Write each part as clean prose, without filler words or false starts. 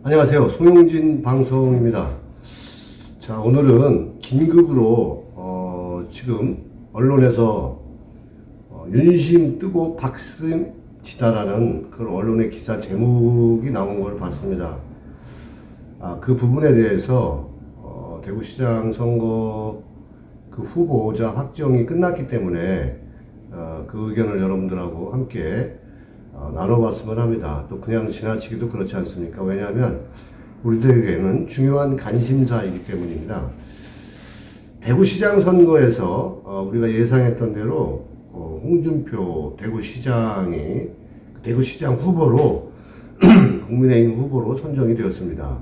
안녕하세요. 송영진 방송입니다. 자, 오늘은 긴급으로 지금 언론에서 윤심 뜨고 박심 지다라는 그런 언론의 기사 제목이 나온 걸 봤습니다. 그 부분에 대해서 대구시장 선거 그 후보자 확정이 끝났기 때문에 그 의견을 여러분들하고 함께 나눠봤으면 합니다. 또 그냥 지나치기도 그렇지 않습니까? 왜냐하면 우리들에게는 중요한 관심사이기 때문입니다. 대구시장 선거에서 우리가 예상했던 대로 홍준표 대구시장이 대구시장 후보로 국민의힘 후보로 선정이 되었습니다.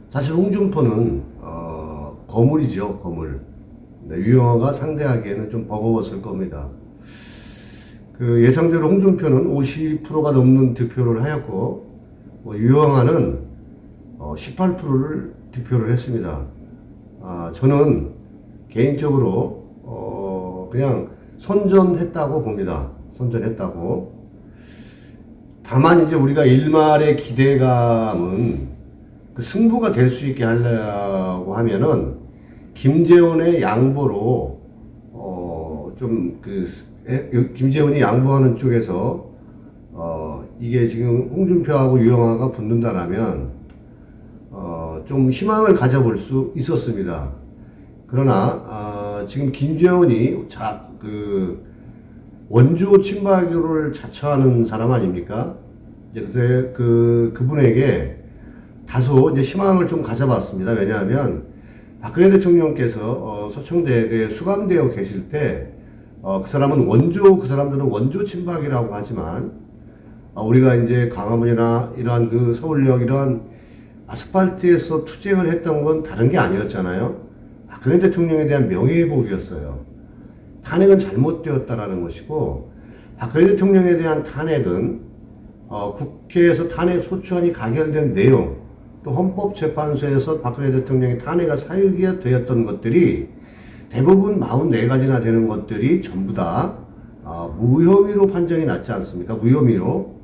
사실 홍준표는 거물이죠, 거물. 유영아가 상대하기에는 좀 버거웠을 겁니다. 그 예상대로 홍준표는 50%가 넘는 득표를 하였고, 유영아는 18%를 득표를 했습니다. 저는 개인적으로 그냥 선전했다고 봅니다. 선전했다고. 다만 이제 우리가 일말의 기대감은 그 승부가 될 수 있게 하려고 하면은 김재원의 양보로 김재원이 양보하는 쪽에서 이게 지금 홍준표하고 유영아가 붙는다라면 좀 희망을 가져볼 수 있었습니다. 그러나 지금 김재원이 원조 친박을 자처하는 사람 아닙니까? 이제 그분에게 다소 이제 희망을 좀 가져봤습니다. 왜냐하면 박근혜 대통령께서 서청대에 수감되어 계실 때 그 사람들은 원조 친박이라고 하지만 우리가 이제 광화문이나 이러한 그 서울역 이러한 아스팔트에서 투쟁을 했던 건 다른 게 아니었잖아요. 박근혜 대통령에 대한 명예회복이었어요. 탄핵은 잘못되었다라는 것이고, 박근혜 대통령에 대한 탄핵은 국회에서 탄핵 소추안이 가결된 내용, 또 헌법재판소에서 박근혜 대통령의 탄핵이 사유가 되었던 것들이 대부분 44가지나 되는 것들이 전부 다 무혐의로 판정이 났지 않습니까? 무혐의로.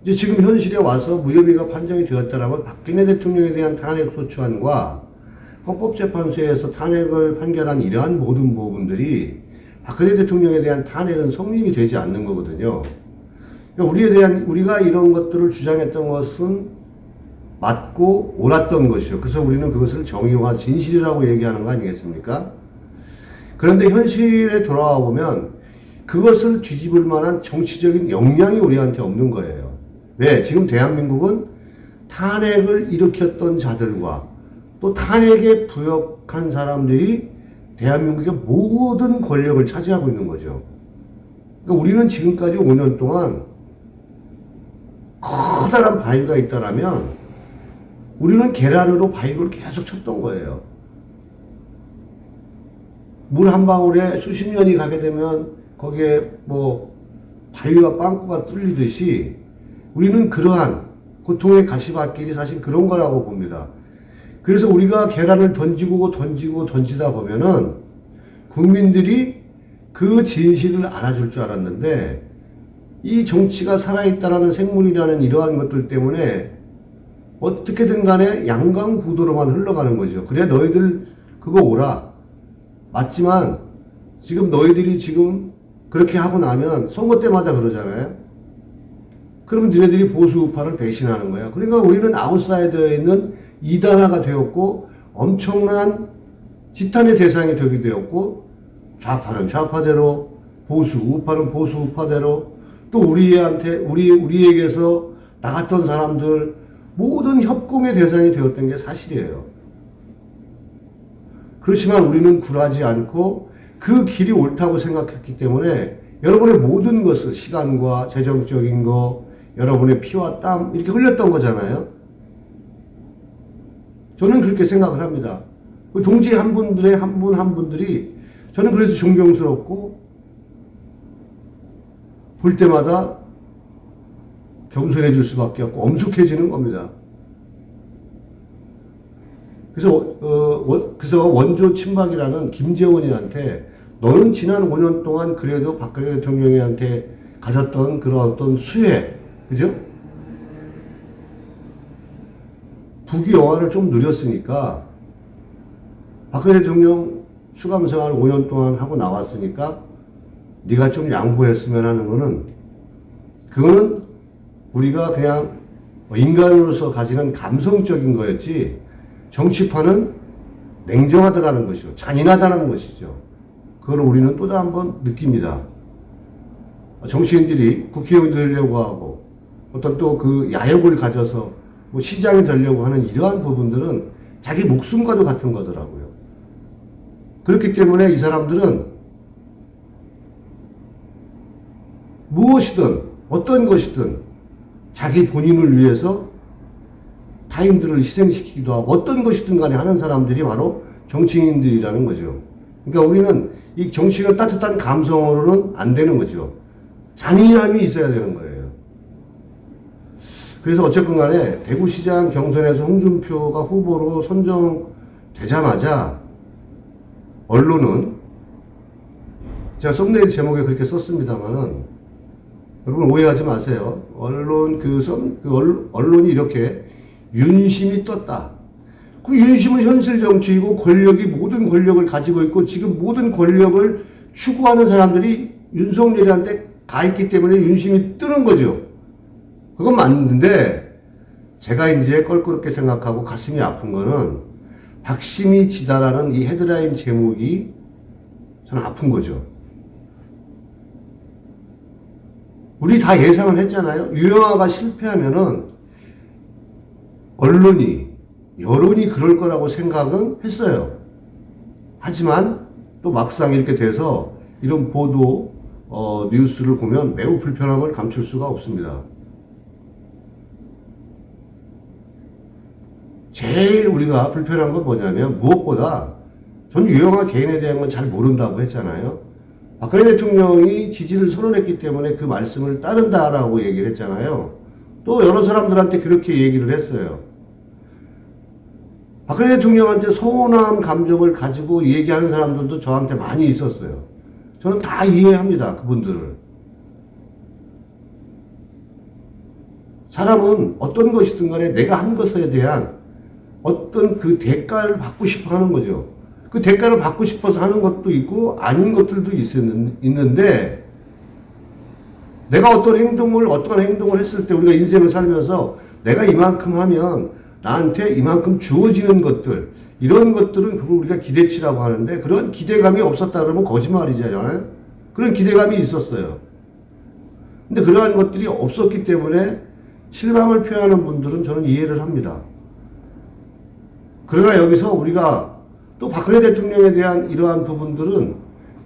이제 지금 현실에 와서 무혐의가 판정이 되었다라면 박근혜 대통령에 대한 탄핵 소추안과 헌법재판소에서 탄핵을 판결한 이러한 모든 부분들이 박근혜 대통령에 대한 탄핵은 성립이 되지 않는 거거든요. 그러니까 우리가 이런 것들을 주장했던 것은 맞고 옳았던 것이요. 그래서 우리는 그것을 정의와 진실이라고 얘기하는 거 아니겠습니까? 그런데 현실에 돌아와 보면 그것을 뒤집을 만한 정치적인 역량이 우리한테 없는 거예요. 왜? 지금 대한민국은 탄핵을 일으켰던 자들과 또 탄핵에 부역한 사람들이 대한민국의 모든 권력을 차지하고 있는 거죠. 그러니까 우리는 지금까지 5년 동안 커다란 바위가 있다라면 우리는 계란으로 바위를 계속 쳤던 거예요. 물 한 방울에 수십 년이 가게 되면 거기에 바위와 빵꾸가 뚫리듯이 우리는 그러한 고통의 가시밭길이 사실 그런 거라고 봅니다. 그래서 우리가 계란을 던지다 보면은 국민들이 그 진실을 알아줄 줄 알았는데 이 정치가 살아있다라는 생물이라는 이러한 것들 때문에 어떻게든 간에 양강구도로만 흘러가는 거죠. 그래 너희들 그거 오라. 맞지만 지금 너희들이 지금 그렇게 하고 나면 선거 때마다 그러잖아요. 그러면 니네들이 보수 우파를 배신하는 거야. 그러니까 우리는 아웃사이더에 있는 이단화가 되었고 엄청난 지탄의 대상이 되게 되었고 좌파는 좌파대로 우파는 보수 우파대로 또 우리에게서 나갔던 사람들 모든 협공의 대상이 되었던 게 사실이에요. 그렇지만 우리는 굴하지 않고 그 길이 옳다고 생각했기 때문에 여러분의 모든 것을 시간과 재정적인 거, 여러분의 피와 땀 이렇게 흘렸던 거잖아요. 저는 그렇게 생각을 합니다. 동지 한 분들이 저는 그래서 존경스럽고 볼 때마다 겸손해질 수밖에 없고 엄숙해지는 겁니다. 그래서 원조 친박이라는 김재원이한테 너는 지난 5년 동안 그래도 박근혜 대통령한테 가졌던 그런 어떤 수혜, 그죠? 부귀영화를 좀 누렸으니까 박근혜 대통령 수감 생활 5년 동안 하고 나왔으니까 네가 좀 양보했으면 하는 거는 그거는 우리가 그냥 인간으로서 가지는 감성적인 거였지 정치판은 냉정하다라는 것이죠. 잔인하다는 것이죠. 그걸 우리는 또 한 번 느낍니다. 정치인들이 국회의원이 되려고 하고 어떤 또 그 야욕을 가져서 뭐 시장이 되려고 하는 이러한 부분들은 자기 목숨과도 같은 거더라고요. 그렇기 때문에 이 사람들은 무엇이든 어떤 것이든 자기 본인을 위해서 타인들을 희생시키기도 하고 어떤 것이든 간에 하는 사람들이 바로 정치인들이라는 거죠. 그러니까 우리는 이 정치가 따뜻한 감성으로는 안 되는 거죠. 잔인함이 있어야 되는 거예요. 그래서 어쨌건 간에 대구시장 경선에서 홍준표가 후보로 선정되자마자 언론은 제가 썸네일 제목에 그렇게 썼습니다만은 여러분 오해하지 마세요. 언론이 이렇게 윤심이 떴다. 그 윤심은 현실 정치이고 권력이 모든 권력을 가지고 있고 지금 모든 권력을 추구하는 사람들이 윤석열이한테 가 있기 때문에 윤심이 뜨는 거죠. 그건 맞는데 제가 이제 껄끄럽게 생각하고 가슴이 아픈 거는 박심이 지다라는 이 헤드라인 제목이 저는 아픈 거죠. 우리 다 예상을 했잖아요. 유영아가 실패하면은 여론이 그럴 거라고 생각은 했어요. 하지만 또 막상 이렇게 돼서 이런 보도, 뉴스를 보면 매우 불편함을 감출 수가 없습니다. 제일 우리가 불편한 건 뭐냐면 무엇보다 전 유영아 개인에 대한 건 잘 모른다고 했잖아요. 박근혜 대통령이 지지를 선언했기 때문에 그 말씀을 따른다라고 얘기를 했잖아요. 또 여러 사람들한테 그렇게 얘기를 했어요. 박근혜 대통령한테 서운한 감정을 가지고 얘기하는 사람들도 저한테 많이 있었어요. 저는 다 이해합니다. 그분들을. 사람은 어떤 것이든 간에 내가 한 것에 대한 어떤 그 대가를 받고 싶어 하는 거죠. 그 대가를 받고 싶어서 하는 것도 있고 아닌 것들도 있는데 내가 어떤 행동을 했을 때 우리가 인생을 살면서 내가 이만큼 하면 나한테 이만큼 주어지는 것들 이런 것들은 그걸 우리가 기대치라고 하는데 그런 기대감이 없었다 그러면 거짓말이잖아요. 그런 기대감이 있었어요. 근데 그러한 것들이 없었기 때문에 실망을 표하는 분들은 저는 이해를 합니다. 그러나 여기서 우리가 또 박근혜 대통령에 대한 이러한 부분들은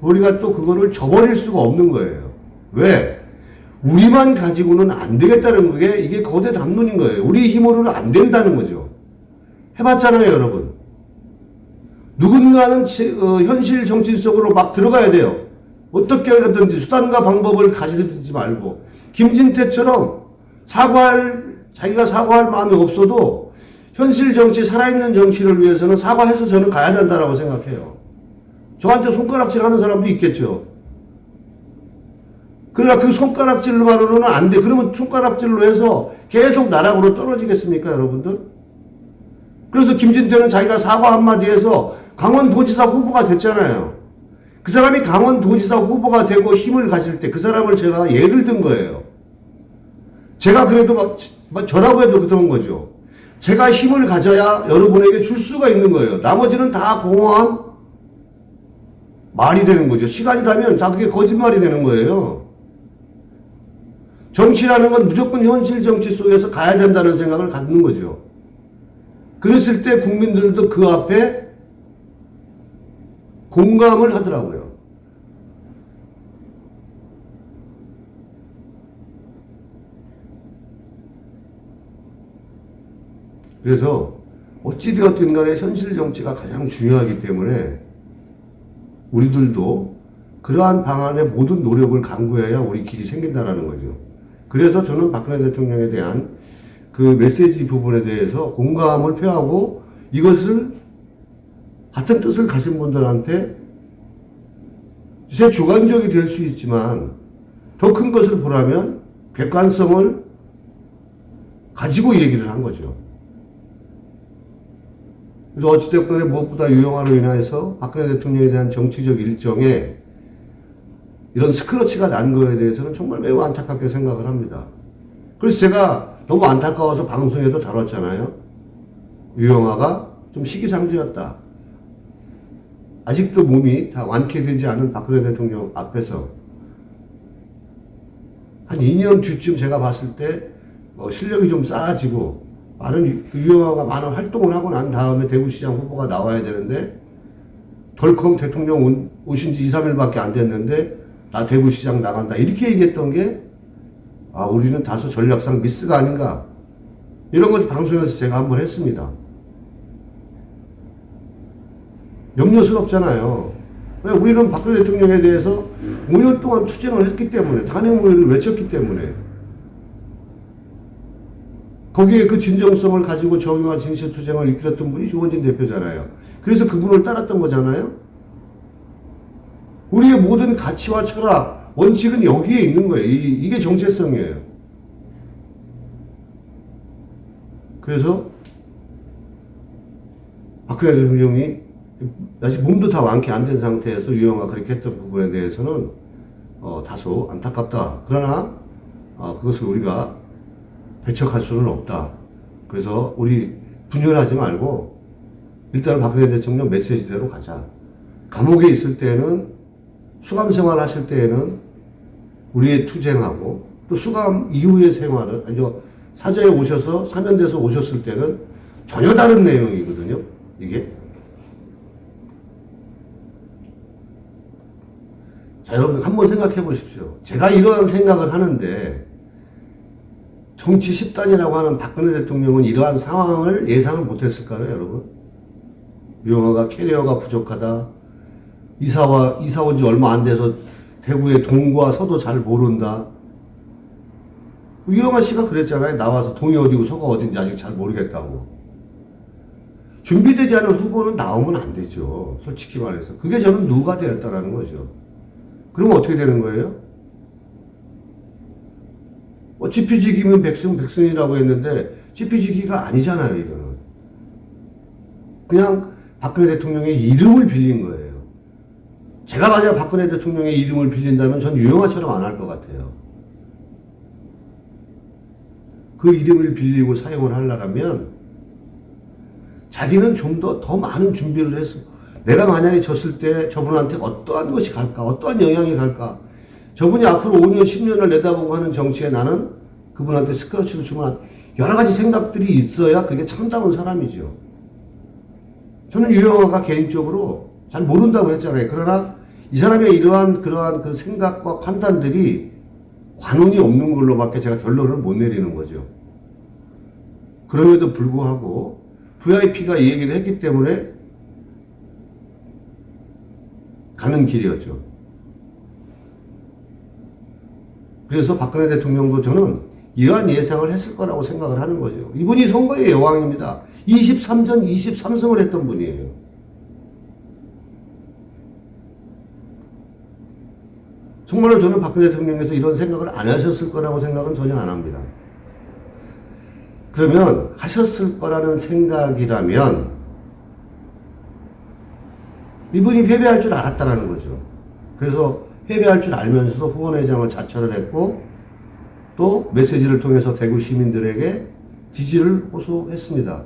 우리가 또 그거를 저버릴 수가 없는 거예요. 왜? 우리만 가지고는 안 되겠다는 게 이게 거대 담론인 거예요. 우리 힘으로는 안 된다는 거죠. 해봤잖아요, 여러분. 누군가는 현실 정치 속으로 막 들어가야 돼요. 어떻게 하든지 수단과 방법을 가지든지 말고 김진태처럼 자기가 사과할 마음이 없어도 현실 정치, 살아있는 정치를 위해서는 사과해서 저는 가야 된다라고 생각해요. 저한테 손가락질 하는 사람도 있겠죠. 그러나 그 손가락질로만으로는 안 돼. 그러면 손가락질로 해서 계속 나락으로 떨어지겠습니까, 여러분들? 그래서 김진태는 자기가 사과 한마디에서 강원도지사 후보가 됐잖아요. 그 사람이 강원도지사 후보가 되고 힘을 가질 때 그 사람을 제가 예를 든 거예요. 제가 그래도 저라고 해도 그런 거죠. 제가 힘을 가져야 여러분에게 줄 수가 있는 거예요. 나머지는 다 공허한 말이 되는 거죠. 시간이 가면 다 그게 거짓말이 되는 거예요. 정치라는 건 무조건 현실 정치 속에서 가야 된다는 생각을 갖는 거죠. 그랬을 때 국민들도 그 앞에 공감을 하더라고요. 그래서 어찌되었든 간에 현실 정치가 가장 중요하기 때문에 우리들도 그러한 방안에 모든 노력을 강구해야 우리 길이 생긴다는 거죠. 그래서 저는 박근혜 대통령에 대한 그 메시지 부분에 대해서 공감을 표하고 이것을 같은 뜻을 가진 분들한테 제 주관적이 될 수 있지만 더 큰 것을 보라면 객관성을 가지고 얘기를 한 거죠. 그래서 어찌됐건 무엇보다 유영아로 인해서 박근혜 대통령에 대한 정치적 일정에 이런 스크러치가 난 거에 대해서는 정말 매우 안타깝게 생각을 합니다. 그래서 제가 너무 안타까워서 방송에도 다뤘잖아요. 유영아가 좀 시기상조였다. 아직도 몸이 다 완쾌되지 않은 박근혜 대통령 앞에서 한 2년 뒤쯤 제가 봤을 때 실력이 좀 쌓아지고 유영아가 많은 활동을 하고 난 다음에 대구시장 후보가 나와야 되는데 덜컹 대통령 오신 지 2, 3일밖에 안 됐는데 나 대구시장 나간다 이렇게 얘기했던 게 우리는 다소 전략상 미스가 아닌가 이런 것을 방송에서 제가 한번 했습니다. 염려스럽잖아요. 우리는 박근혜 대통령에 대해서 5년 동안 투쟁을 했기 때문에 탄핵무효를 외쳤기 때문에 거기에 그 진정성을 가지고 정의와 진실 투쟁을 이끌었던 분이 조원진 대표잖아요. 그래서 그분을 따랐던 거잖아요. 우리의 모든 가치와 철학, 원칙은 여기에 있는 거예요. 이게 정체성이에요. 그래서 박근혜 대통령이 아직 몸도 다 완쾌 안 된 상태에서 유영아 그렇게 했던 부분에 대해서는 다소 안타깝다. 그러나 그것을 우리가 배척할 수는 없다. 그래서 우리 분열하지 말고 일단 박근혜 대통령 메시지대로 가자. 감옥에 있을 때는 수감 생활 하실 때에는 우리의 투쟁하고 또 수감 이후의 생활은 사저에 오셔서 사면돼서 오셨을 때는 전혀 다른 내용이거든요. 이게. 자, 여러분 한번 생각해 보십시오. 제가 이러한 생각을 하는데 정치 10단이라고 하는 박근혜 대통령은 이러한 상황을 예상을 못했을까요, 여러분? 유영아가 캐리어가 부족하다. 이사 온 지 얼마 안 돼서 대구의 동과 서도 잘 모른다. 유영아 씨가 그랬잖아요. 나와서 동이 어디고 서가 어딘지 아직 잘 모르겠다고. 준비되지 않은 후보는 나오면 안 되죠. 솔직히 말해서. 그게 저는 누가 되었다라는 거죠. 그러면 어떻게 되는 거예요? 지피지기면 백승이라고 했는데 지피지기가 아니잖아요, 이거는. 그냥 박근혜 대통령의 이름을 빌린 거예요. 제가 만약 박근혜 대통령의 이름을 빌린다면 전 유영아처럼 안 할 것 같아요. 그 이름을 빌리고 사용을 하려면 자기는 좀 더 많은 준비를 해서 내가 만약에 졌을 때 저분한테 어떠한 것이 갈까? 어떠한 영향이 갈까? 저분이 앞으로 5년, 10년을 내다보고 하는 정치에 나는 그분한테 스크러치를 주면 여러 가지 생각들이 있어야 그게 참다운 사람이죠. 저는 유영아가 개인적으로 잘 모른다고 했잖아요. 그러나 이 사람의 그러한 그 생각과 판단들이 관운이 없는 걸로밖에 제가 결론을 못 내리는 거죠. 그럼에도 불구하고 VIP가 이 얘기를 했기 때문에 가는 길이었죠. 그래서 박근혜 대통령도 저는 이러한 예상을 했을 거라고 생각을 하는 거죠. 이분이 선거의 여왕입니다. 23전 23승을 했던 분이에요. 정말로 저는 박근혜 대통령께서 이런 생각을 안 하셨을 거라고 생각은 전혀 안 합니다. 그러면 하셨을 거라는 생각이라면 이분이 패배할 줄 알았다라는 거죠. 그래서 패배할 줄 알면서도 후원회장을 자처를 했고 또 메시지를 통해서 대구 시민들에게 지지를 호소했습니다.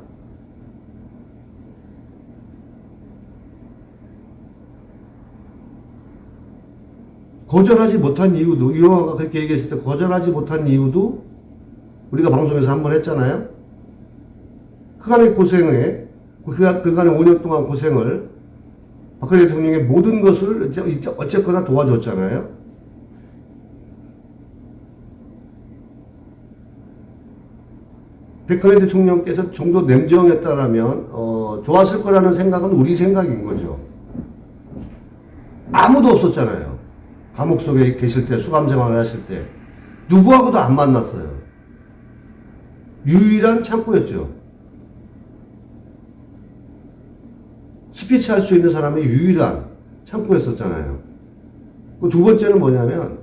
거절하지 못한 이유도 유영아가 그렇게 얘기했을 때 거절하지 못한 이유도 우리가 방송에서 한번 했잖아요. 그간의 고생에 그간의 5년 동안 고생을 박근혜 대통령의 모든 것을 어쨌거나 도와줬잖아요. 박근혜 대통령께서 좀 더 냉정했다라면 좋았을 거라는 생각은 우리 생각인 거죠. 아무도 없었잖아요. 감옥 속에 계실 때, 수감 생활을 하실 때 누구하고도 안 만났어요. 유일한 창구였죠. 스피치 할 수 있는 사람의 유일한 창구였었잖아요. 두 번째는 뭐냐면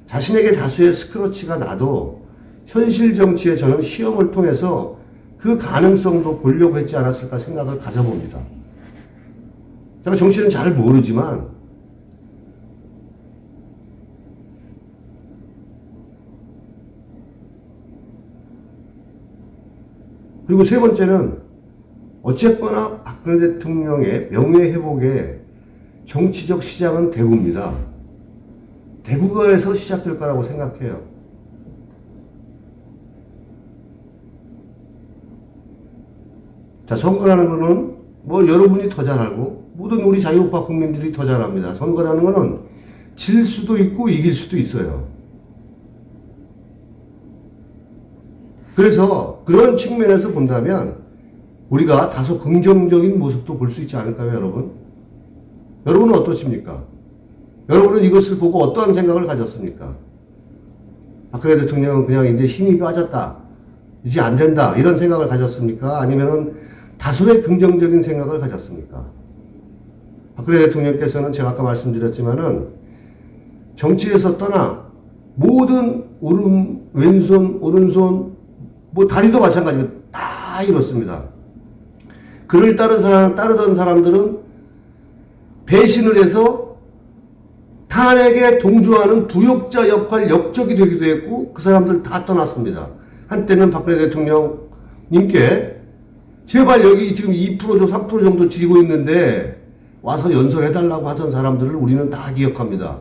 자신에게 다수의 스크러치가 나도 현실 정치에 저는 시험을 통해서 그 가능성도 보려고 했지 않았을까 생각을 가져봅니다. 제가 정치는 잘 모르지만 그리고 세 번째는 어쨌거나 박근혜 대통령의 명예회복의 정치적 시작은 대구입니다. 대구에서 시작될 거라고 생각해요. 자, 선거라는 거는 뭐 여러분이 더 잘 알고 모든 우리 자유우파 국민들이 더 잘 압니다. 선거라는 거는 질 수도 있고 이길 수도 있어요. 그래서 그런 측면에서 본다면 우리가 다소 긍정적인 모습도 볼 수 있지 않을까요, 여러분? 여러분은 어떠십니까? 여러분은 이것을 보고 어떠한 생각을 가졌습니까? 박근혜 대통령은 그냥 이제 힘이 빠졌다, 이제 안 된다, 이런 생각을 가졌습니까? 아니면은 다소의 긍정적인 생각을 가졌습니까? 박근혜 대통령께서는 제가 아까 말씀드렸지만은 정치에서 떠나 모든 왼손, 오른손, 뭐 다리도 마찬가지로 다 이렇습니다. 그를 따르던 사람들은 배신을 해서 탄핵에 동조하는 부역자 역할 역적이 되기도 했고 그 사람들 다 떠났습니다. 한때는 박근혜 대통령님께 제발 여기 지금 2% 3% 정도 지고 있는데 와서 연설해달라고 하던 사람들을 우리는 다 기억합니다.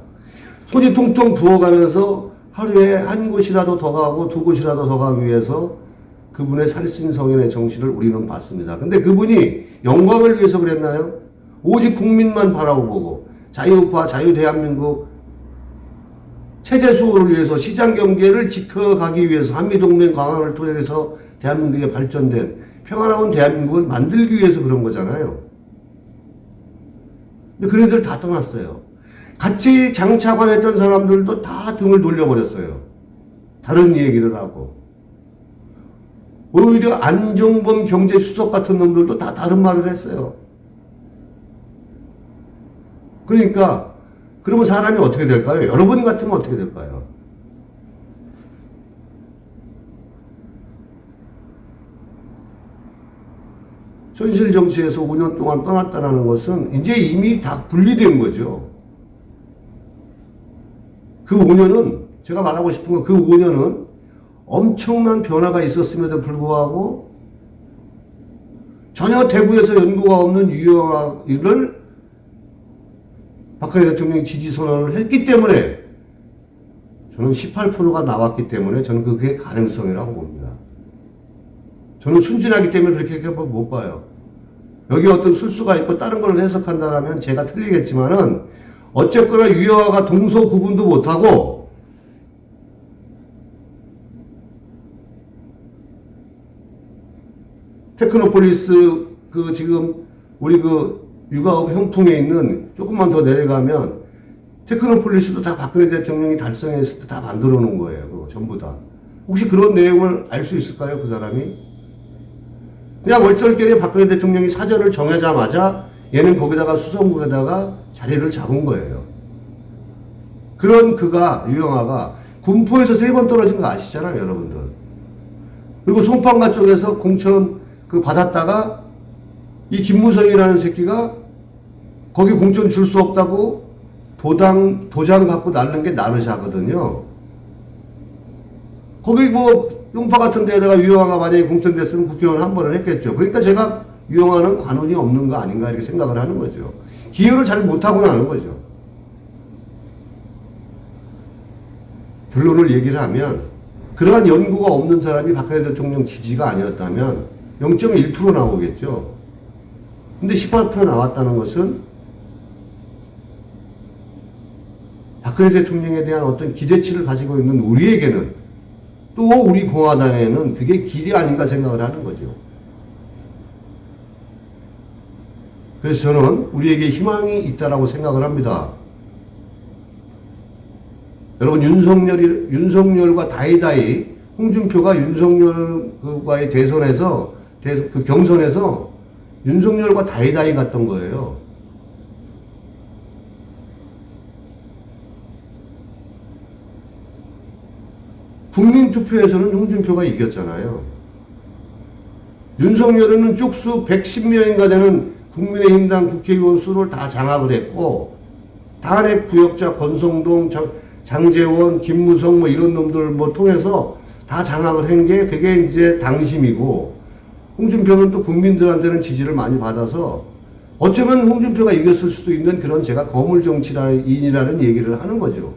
손이 퉁퉁 부어가면서 하루에 한 곳이라도 더 가고 두 곳이라도 더 가기 위해서 그분의 살신성인의 정신을 우리는 봤습니다. 근데 그분이 영광을 위해서 그랬나요? 오직 국민만 바라보고 자유우파, 자유대한민국 체제 수호를 위해서 시장 경제를 지켜가기 위해서 한미동맹 강화를 통해서 대한민국의 발전된 평화로운 대한민국을 만들기 위해서 그런 거잖아요. 근데 그네들 다 떠났어요. 같이 장차관했던 사람들도 다 등을 돌려버렸어요. 다른 얘기를 하고. 오히려 안종범 경제수석 같은 놈들도 다 다른 말을 했어요. 그러니까 그러면 사람이 어떻게 될까요? 여러분 같으면 어떻게 될까요? 현실 정치에서 5년 동안 떠났다는 것은 이제 이미 다 분리된 거죠. 그 5년은 제가 말하고 싶은 건 그 5년은 엄청난 변화가 있었음에도 불구하고 전혀 대구에서 연고가 없는 유영아를 박근혜 대통령이 지지 선언을 했기 때문에 저는 18%가 나왔기 때문에 저는 그게 가능성이라고 봅니다. 저는 순진하기 때문에 그렇게 못 봐요. 여기 어떤 술수가 있고 다른 걸 해석한다면 제가 틀리겠지만은 어쨌거나 유영아가 동서 구분도 못하고 테크노폴리스 그 지금 우리 그 육아업 형풍에 있는 조금만 더 내려가면 테크노폴리스도 다 박근혜 대통령이 달성했을 때 다 만들어 놓은 거예요. 그거 전부 다. 혹시 그런 내용을 알 수 있을까요? 그 사람이? 그냥 얼떨결에 박근혜 대통령이 사전을 정하자마자 얘는 거기다가 수성구에다가 자리를 잡은 거예요. 그런 그가 유영아가 군포에서 3번 떨어진 거 아시잖아요, 여러분들. 그리고 송판가 쪽에서 공천 그 받았다가 이 김무성이라는 새끼가 거기 공천 줄 수 없다고 도장 갖고 날른 게 나르샤거든요. 거기 뭐 용파 같은 데다가 유영아가 만약에 공천됐으면 국회의원 한 번을 했겠죠. 그러니까 제가 유영아는 관원이 없는 거 아닌가 이렇게 생각을 하는 거죠. 기여를 잘 못하고 나는 거죠. 결론을 얘기를 하면 그러한 연구가 없는 사람이 박근혜 대통령 지지가 아니었다면 0.1% 나오겠죠. 근데 18% 나왔다는 것은 박근혜 대통령에 대한 어떤 기대치를 가지고 있는 우리에게는 또 우리 공화당에는 그게 길이 아닌가 생각을 하는 거죠. 그래서 저는 우리에게 희망이 있다라고 생각을 합니다. 여러분 윤석열과 다이다이 홍준표가 윤석열과의 대선에서 그 경선에서 윤석열과 다이다이 갔던 거예요. 국민투표에서는 홍준표가 이겼잖아요. 윤석열은 쪽수 110명인가 되는 국민의힘당 국회의원 수를 다 장악을 했고, 탄핵 부역자 권성동, 장제원, 김무성 뭐 이런 놈들 뭐 통해서 다 장악을 한 게 그게 이제 당심이고, 홍준표는 또 국민들한테는 지지를 많이 받아서 어쩌면 홍준표가 이겼을 수도 있는 그런 제가 거물 정치인이라는 얘기를 하는 거죠.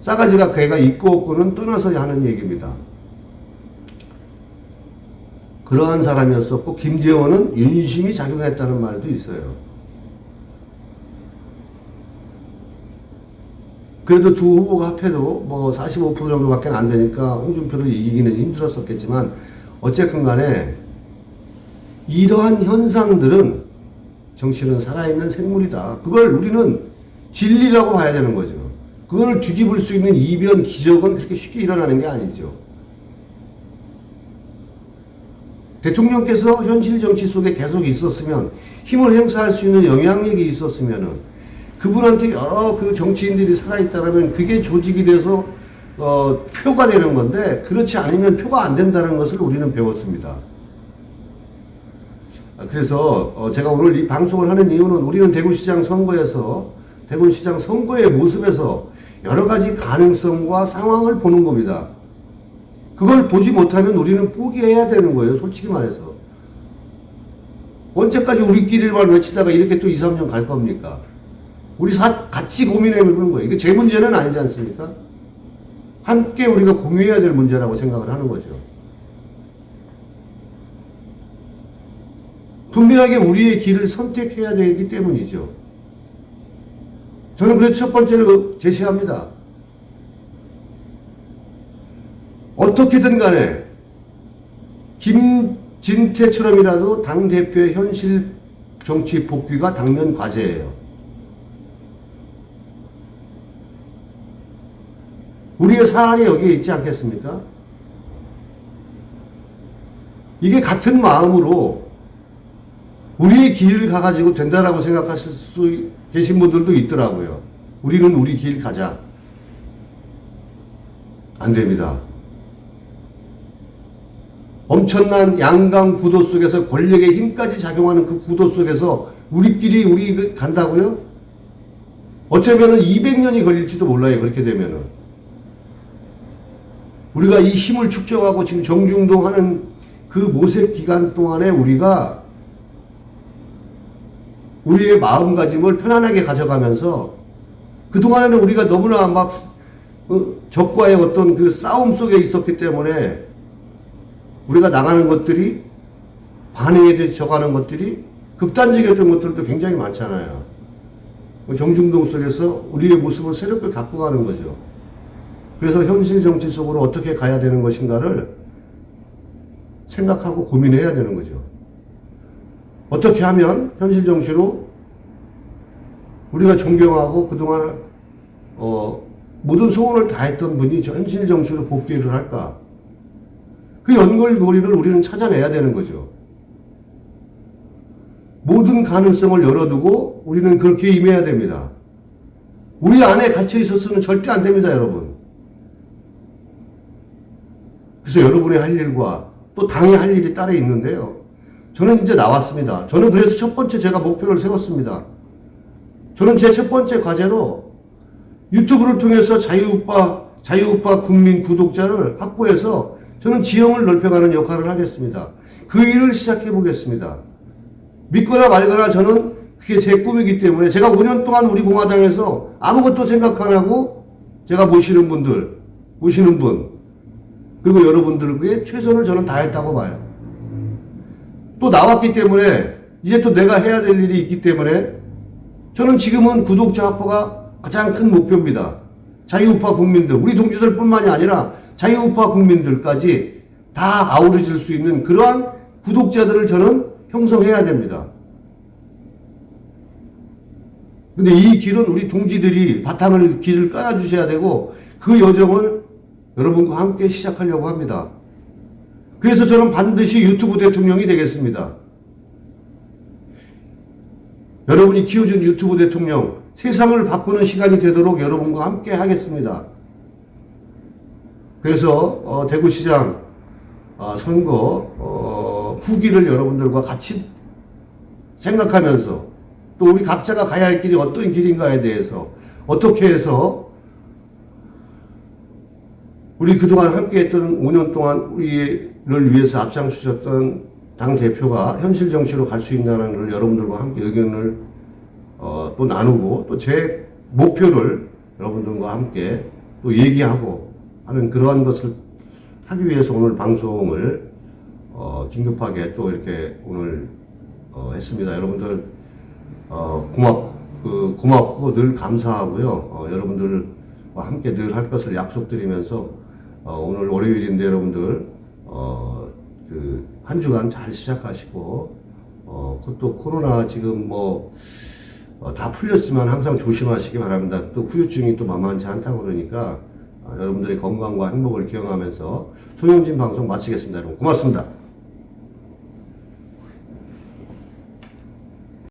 싸가지가 걔가 있고 없고는 떠나서 하는 얘기입니다. 그러한 사람이었었고, 김재원은 윤심이 작용했다는 말도 있어요. 그래도 두 후보가 합해도 뭐 45% 정도밖에 안 되니까 홍준표를 이기기는 힘들었었겠지만, 어쨌든 간에 이러한 현상들은 정치는 살아있는 생물이다. 그걸 우리는 진리라고 봐야 되는 거죠. 그걸 뒤집을 수 있는 이변, 기적은 그렇게 쉽게 일어나는 게 아니죠. 대통령께서 현실 정치 속에 계속 있었으면, 힘을 행사할 수 있는 영향력이 있었으면은, 그분한테 여러 그 정치인들이 살아있다면 그게 조직이 돼서 표가 되는 건데, 그렇지 않으면 표가 안 된다는 것을 우리는 배웠습니다. 그래서 제가 오늘 이 방송을 하는 이유는, 우리는 대구시장 선거에서, 대구시장 선거의 모습에서 여러 가지 가능성과 상황을 보는 겁니다. 그걸 보지 못하면 우리는 포기해야 되는 거예요. 솔직히 말해서. 언제까지 우리끼리만 외치다가 이렇게 또 2, 3년 갈 겁니까? 우리 같이 고민해 보는 거예요. 이게 제 문제는 아니지 않습니까? 함께 우리가 공유해야 될 문제라고 생각을 하는 거죠. 분명하게 우리의 길을 선택해야 되기 때문이죠. 저는 그래서 첫 번째로 제시합니다. 어떻게든 간에 김진태처럼이라도 당대표의 현실 정치 복귀가 당면 과제예요. 우리의 사안이 여기에 있지 않겠습니까? 이게 같은 마음으로 우리의 길을 가가지고 된다라고 생각하실 수 계신 분들도 있더라고요. 우리는 우리 길 가자. 안 됩니다. 엄청난 양강 구도 속에서 권력의 힘까지 작용하는 그 구도 속에서 우리 간다고요? 어쩌면은 200년이 걸릴지도 몰라요. 그렇게 되면은. 우리가 이 힘을 축적하고 지금 정중동 하는 그 모색 기간 동안에 우리가 우리의 마음가짐을 편안하게 가져가면서, 그동안에는 우리가 너무나 막 적과의 어떤 그 싸움 속에 있었기 때문에 우리가 나가는 것들이, 반응에 대해 적하는 것들이 극단적이었던 것들도 굉장히 많잖아요. 정중동 속에서 우리의 모습을 새롭게 갖고 가는 거죠. 그래서 현실 정치 속으로 어떻게 가야 되는 것인가를 생각하고 고민해야 되는 거죠. 어떻게 하면 현실 정치로 우리가 존경하고 그동안 모든 소원을 다했던 분이 현실 정치로 복귀를 할까? 그 연결고리를 우리는 찾아내야 되는 거죠. 모든 가능성을 열어두고 우리는 그렇게 임해야 됩니다. 우리 안에 갇혀 있었으면 절대 안 됩니다, 여러분. 그래서 여러분의 할 일과 또 당의 할 일이 따로 있는데요. 저는 이제 나왔습니다. 저는 그래서 첫 번째 제가 목표를 세웠습니다. 저는 제 첫 번째 과제로 유튜브를 통해서 자유우파 국민 구독자를 확보해서 저는 지형을 넓혀가는 역할을 하겠습니다. 그 일을 시작해 보겠습니다. 믿거나 말거나 저는 그게 제 꿈이기 때문에, 제가 5년 동안 우리 공화당에서 아무것도 생각 안 하고 제가 모시는 분, 그리고 여러분들에게 최선을 저는 다했다고 봐요. 또 나왔기 때문에 이제 또 내가 해야 될 일이 있기 때문에 저는 지금은 구독자 확보가 가장 큰 목표입니다. 자유우파 국민들, 우리 동지들 뿐만이 아니라 자유우파 국민들까지 다 아우러질 수 있는 그러한 구독자들을 저는 형성해야 됩니다. 근데 이 길은 우리 동지들이 길을 깔아주셔야 되고, 그 여정을 여러분과 함께 시작하려고 합니다. 그래서 저는 반드시 유튜브 대통령이 되겠습니다. 여러분이 키워준 유튜브 대통령, 세상을 바꾸는 시간이 되도록 여러분과 함께 하겠습니다. 그래서 대구시장 선거 후기를 여러분들과 같이 생각하면서 또 우리 각자가 가야 할 길이 어떤 길인가에 대해서 어떻게 해서 우리 그동안 함께했던 5년 동안 우리를 위해서 앞장서셨던 당 대표가 현실 정치로 갈 수 있다는 걸 여러분들과 함께 의견을 또 나누고 또 제 목표를 여러분들과 함께 또 얘기하고 하는 그러한 것을 하기 위해서 오늘 방송을 긴급하게 또 이렇게 오늘 했습니다. 여러분들 고맙고 늘 감사하고요. 여러분들과 함께 늘 할 것을 약속드리면서 오늘 월요일인데 여러분들 한 주간 잘 시작하시고 또 코로나 지금 다 풀렸지만 항상 조심하시기 바랍니다. 또 후유증이 또 만만치 않다고 그러니까 여러분들의 건강과 행복을 기원하면서 송영진 방송 마치겠습니다. 여러분 고맙습니다.